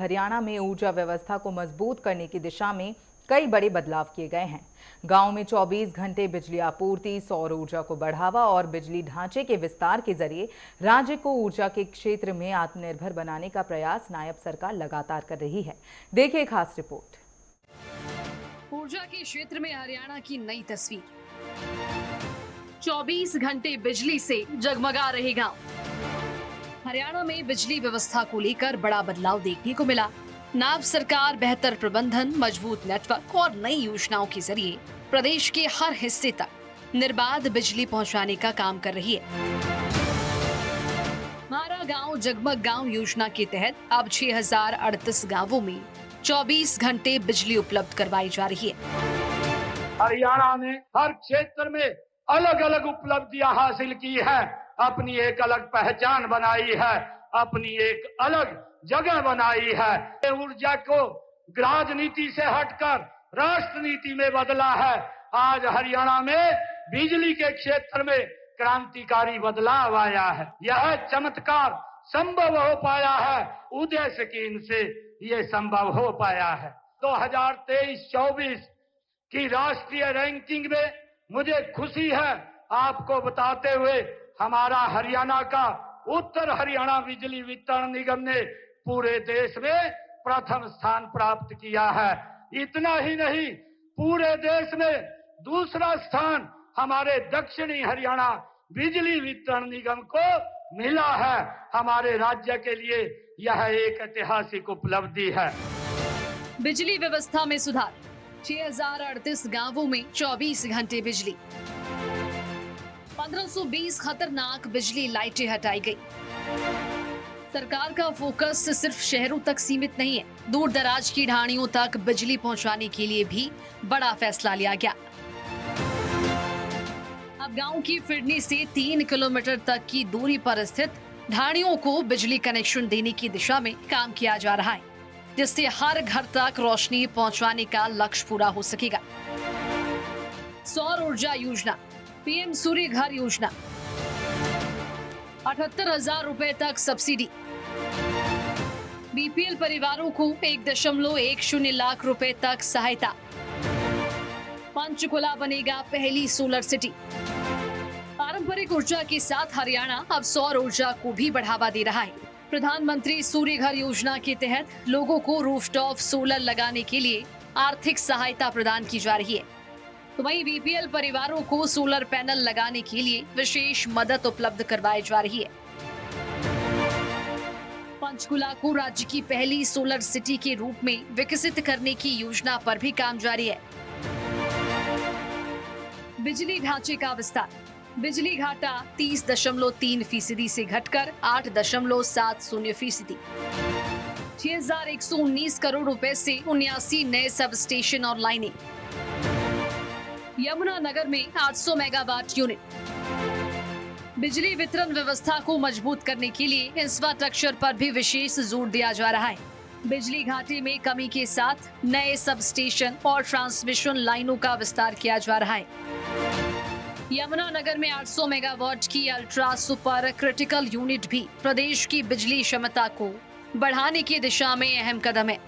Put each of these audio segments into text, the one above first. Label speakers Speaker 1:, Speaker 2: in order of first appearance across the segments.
Speaker 1: हरियाणा में ऊर्जा व्यवस्था को मजबूत करने की दिशा में कई बड़े बदलाव किए गए हैं। गांव में 24 घंटे बिजली आपूर्ति, सौर ऊर्जा को बढ़ावा और बिजली ढांचे के विस्तार के जरिए राज्य को ऊर्जा के क्षेत्र में आत्मनिर्भर बनाने का प्रयास नायब सरकार लगातार कर रही है। देखिए खास रिपोर्ट।
Speaker 2: ऊर्जा के क्षेत्र में हरियाणा की नई तस्वीर। 24 घंटे बिजली से जगमगा रहे गांव। हरियाणा में बिजली व्यवस्था को लेकर बड़ा बदलाव देखने को मिला। नायब सरकार बेहतर प्रबंधन, मजबूत नेटवर्क और नई योजनाओं के जरिए प्रदेश के हर हिस्से तक निर्बाध बिजली पहुंचाने का काम कर रही है। हमारा गांव जगमग गांव योजना के तहत अब 6038 गांवों में 24 घंटे बिजली उपलब्ध करवाई जा रही है।
Speaker 3: हरियाणा ने हर क्षेत्र में अलग अलग उपलब्धियां हासिल की है, अपनी एक अलग पहचान बनाई है, अपनी एक अलग जगह बनाई है। ऊर्जा को राजनीति से हटकर राष्ट्र नीति में बदला है। आज हरियाणा में बिजली के क्षेत्र में क्रांतिकारी बदलाव आया है। यह चमत्कार संभव हो पाया है, उदय की इनसे ये संभव हो पाया है। 2023-24 की राष्ट्रीय रैंकिंग में मुझे खुशी है आपको बताते हुए, हमारा हरियाणा का उत्तर हरियाणा बिजली वितरण निगम ने पूरे देश में प्रथम स्थान प्राप्त किया है। इतना ही नहीं, पूरे देश में दूसरा स्थान हमारे दक्षिणी हरियाणा बिजली वितरण निगम को मिला है। हमारे राज्य के लिए यह एक ऐतिहासिक उपलब्धि है।
Speaker 2: बिजली व्यवस्था में सुधार। 6038 गांवों में 24 घंटे बिजली। 1520 खतरनाक बिजली लाइटें हटाई गई। सरकार का फोकस सिर्फ शहरों तक सीमित नहीं है, दूर दराज की ढाणियों तक बिजली पहुंचाने के लिए भी बड़ा फैसला लिया गया। अब गांव की फिरनी से 3 किलोमीटर तक की दूरी पर स्थित ढाणियों को बिजली कनेक्शन देने की दिशा में काम किया जा रहा है, जिससे हर घर तक रोशनी पहुंचाने का लक्ष्य पूरा हो सकेगा। सौर ऊर्जा योजना, पीएम सूर्य घर योजना, 78,000 रुपए तक सब्सिडी। बीपीएल परिवारों को 1.10 लाख रुपए तक सहायता। पंचकुला बनेगा पहली सोलर सिटी। पारंपरिक ऊर्जा के साथ हरियाणा अब सौर ऊर्जा को भी बढ़ावा दे रहा है। प्रधानमंत्री सूर्य घर योजना के तहत लोगों को रूफटॉप सोलर लगाने के लिए आर्थिक सहायता प्रदान की जा रही है। तो वहीं बीपीएल परिवारों को सोलर पैनल लगाने के लिए विशेष मदद उपलब्ध करवाई जा रही है। पंचकुला को राज्य की पहली सोलर सिटी के रूप में विकसित करने की योजना पर भी काम जारी है। बिजली ढांचे का विस्तार। बिजली घाटा 30.3% से घटकर 8.70%। 6119 करोड़ रुपए से 79 नए सब स्टेशन और लाइनें। यमुनानगर में 800 मेगावाट यूनिट। बिजली वितरण व्यवस्था को मजबूत करने के लिए इंफ्रास्ट्रक्चर पर भी विशेष जोर दिया जा रहा है। बिजली घाटे में कमी के साथ नए सब स्टेशन और ट्रांसमिशन लाइनों का विस्तार किया जा रहा है। यमुनानगर में 800 मेगावाट की अल्ट्रा सुपर क्रिटिकल यूनिट भी प्रदेश की बिजली क्षमता को बढ़ाने की दिशा में अहम कदम है।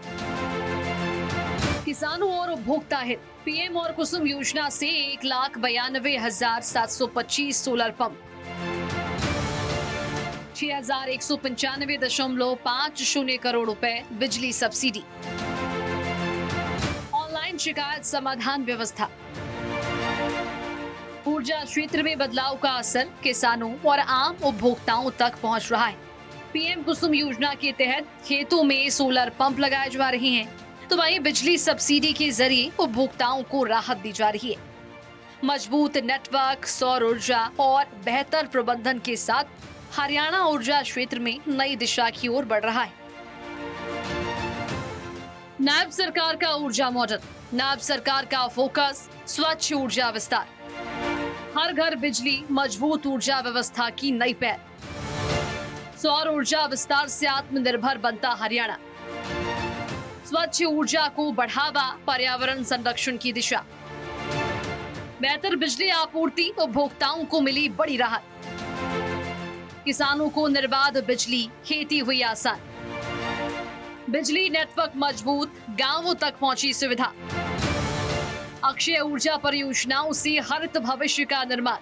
Speaker 2: किसानों और उपभोक्ता हित। पीएम और कुसुम योजना से 1,92,725 सोलर पंप। 6195.50 करोड़ रुपए बिजली सब्सिडी। ऑनलाइन शिकायत समाधान व्यवस्था। ऊर्जा क्षेत्र में बदलाव का असर किसानों और आम उपभोक्ताओं तक पहुंच रहा है। पीएम कुसुम योजना के तहत खेतों में सोलर पंप लगाए जा रहे हैं, तो वहीं बिजली सब्सिडी के जरिए उपभोक्ताओं को राहत दी जा रही है। मजबूत नेटवर्क, सौर ऊर्जा और बेहतर प्रबंधन के साथ हरियाणा ऊर्जा क्षेत्र में नई दिशा की ओर बढ़ रहा है। नायब सरकार का ऊर्जा मॉडल। नायब सरकार का फोकस स्वच्छ ऊर्जा विस्तार। हर घर बिजली, मजबूत ऊर्जा व्यवस्था की नई पहल। सौर ऊर्जा विस्तार से आत्मनिर्भर बनता हरियाणा। स्वच्छ ऊर्जा को बढ़ावा, पर्यावरण संरक्षण की दिशा। बेहतर बिजली आपूर्ति, उपभोक्ताओं को मिली बड़ी राहत। किसानों को निर्बाध बिजली, खेती हुई आसान। बिजली नेटवर्क मजबूत, गांवों तक पहुंची सुविधा। अक्षय ऊर्जा परियोजनाओं से हरित भविष्य का निर्माण।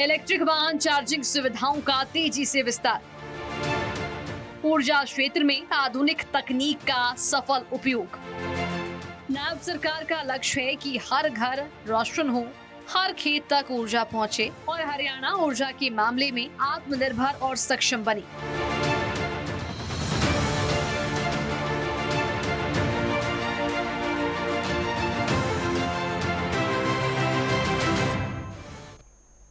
Speaker 2: इलेक्ट्रिक वाहन चार्जिंग सुविधाओं का तेजी से विस्तार। ऊर्जा क्षेत्र में आधुनिक तकनीक का सफल उपयोग। नायब सरकार का लक्ष्य है कि हर घर रोशन हो, हर खेत तक ऊर्जा पहुंचे और हरियाणा ऊर्जा के मामले में आत्मनिर्भर और सक्षम बने।